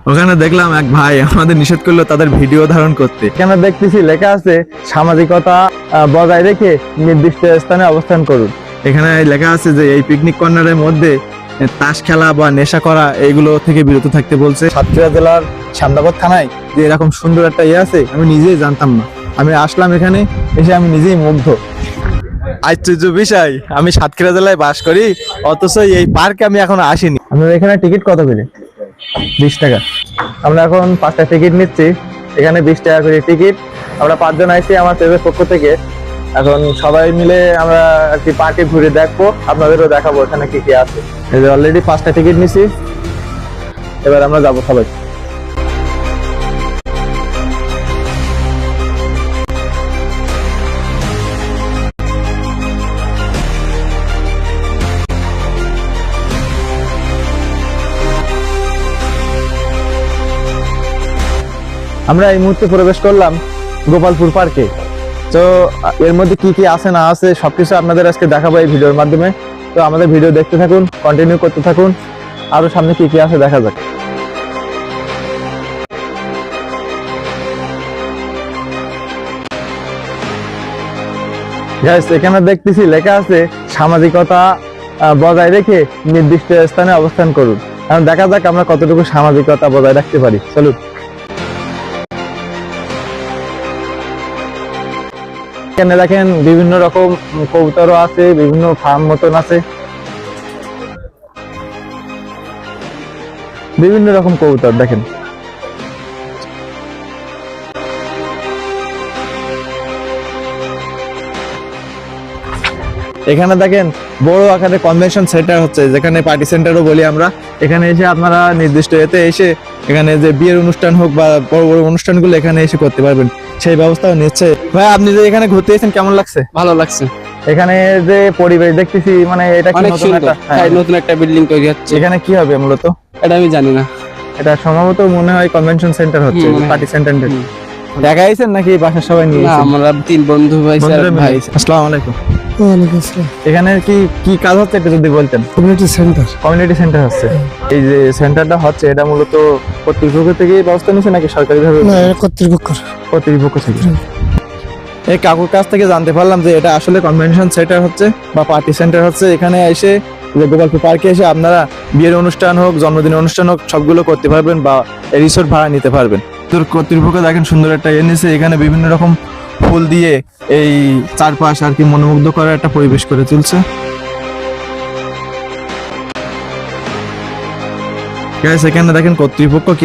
ওখানে দেখলাম এক ভাই আমাদের নিষেধ করলো তাদের ভিডিও ধারণ করতে। এখানে দেখতেছি লেখা আছে সামাজিকতা বজায় রেখে নির্দিষ্ট স্থানে অবস্থান করুন। এখানে লেখা আছে যে এই পিকনিক কর্নারের মধ্যে তাস খেলা বা নেশা করা এইগুলো থেকে বিরত থাকতে বলছে। সাতক্ষীরা জেলার সান্দাবাদ থানায় যে এরকম সুন্দর একটা আছে আমি নিজেই জানতাম না। আমি আসলাম এখানে, এসে আমি নিজেই মুগ্ধ। আশ্চর্য বিষয়, আমি সাতক্ষীরা জেলায় বাস করি অথচ এই পার্কে আমি এখনো আসিনি। আপনার এখানে টিকিট কত করে? 20 টাকা। আমরা এখন 5টা টিকিট নিচ্ছি। এখানে 20 টাকা করে টিকিট। আমরা 5 জন আইছি আমার পেজের পক্ষ থেকে। এখন সবাই মিলে আমরা আর কি পার্কে ঘুরে দেখবো, আপনাদেরও দেখাবো এখানে কি কি আছে। এই যে অলরেডি 5টা টিকিট নিছি, এবার আমরা যাবো সবাই। আমরা এই মুহূর্তে প্রবেশ করলাম গোপালপুর পার্কে। তো এর মধ্যে কি কি আছে না আছে সবকিছু আপনাদের আজকে দেখাবো এই ভিডিওর মাধ্যমে। তো আমাদের ভিডিও দেখতে থাকুন, কন্টিনিউ করতে থাকুন, আরো সামনে কি কি আছে দেখা যাক। গাইস, এখানে দেখতেছি লেখা আছে সামাজিকতা বজায় রেখে নির্দিষ্ট স্থানে অবস্থান করুন। এখন দেখা যাক আমরা কতটুকু সামাজিকতা বজায় রাখতে পারি। চলুন। এখানে দেখেন বিভিন্ন রকম কবুতরও আছে, বিভিন্ন ফার্ম মতন আছে, বিভিন্ন রকম কবুতর দেখেন। এখানে দেখেন বড় আকারে কনভেনশন সেন্টার হচ্ছে, যেখানে পার্টি সেন্টারও বলি আমরা। এখানে এসে আপনারা নির্দিষ্ট এতে এসে এখানে যে বিয়ের অনুষ্ঠান হোক বা বড় বড় অনুষ্ঠানগুলো এখানে এসে করতে পারবেন, সেই ব্যবস্থাও নিচ্ছে। ভাই, আপনি যে এখানে ঘুরতে এসেছেন কেমন লাগছে? ভালো লাগছে। এখানে যে পরিবেশ দেখতেছি, মানে এটা কি অনেক নতুন সুন্দর। একটা? হ্যাঁ। নতুন একটা বিল্ডিং তৈরি হচ্ছে। এখানে কি হবে মূলত? এটা আমি জানি না। এটা সম্ভবত মনে হয় কনভেনশন সেন্টার হচ্ছে, মনে হয়। Party centre. দেখা আইছেন নাকি বাসার সবাই নিয়ে না, এসেছেন? আমরা 3 বন্ধু ভাই স্যার ভাই। আসসালামু আলাইকুম। ওয়ালাইকুম আসসালাম। এখানে কি কি কাজ হচ্ছে একটু যদি বলতেন। Community centre. কমিউনিটি সেন্টার হচ্ছে। এই যে সেন্টারটা হচ্ছে এটা মূলত কর্তৃপক্ষ থেকে ব্যবস্থা নিচ্ছে নাকি সরকারি ভাবে? না, এটা কর্তৃপক্ষের। কর্তৃপক্ষ থেকে। এই কাকুর কাছ থেকে জানতে পারলাম যে এটা আসলে কনভেনশন সেন্টার হচ্ছে বা পার্টি সেন্টার হচ্ছে। এখানে এসে যে গোপালপুর পার্কে এসে আপনারা বিয়ের অনুষ্ঠান হোক, জন্মদিনের অনুষ্ঠান হোক, সবগুলো করতে পারবেন বা রিসোর্ট ভাড়া নিতে পারবেন। তোর কর্তৃপক্ষ দেখেন সুন্দর একটা এনেছে, এখানে বিভিন্ন রকম ফুল দিয়ে এই চারপাশ আর কি মনোমুগ্ধ করার একটা পরিবেশ করে তুলছে। গাইস, এখানে দেখেন কর্তৃপক্ষ কি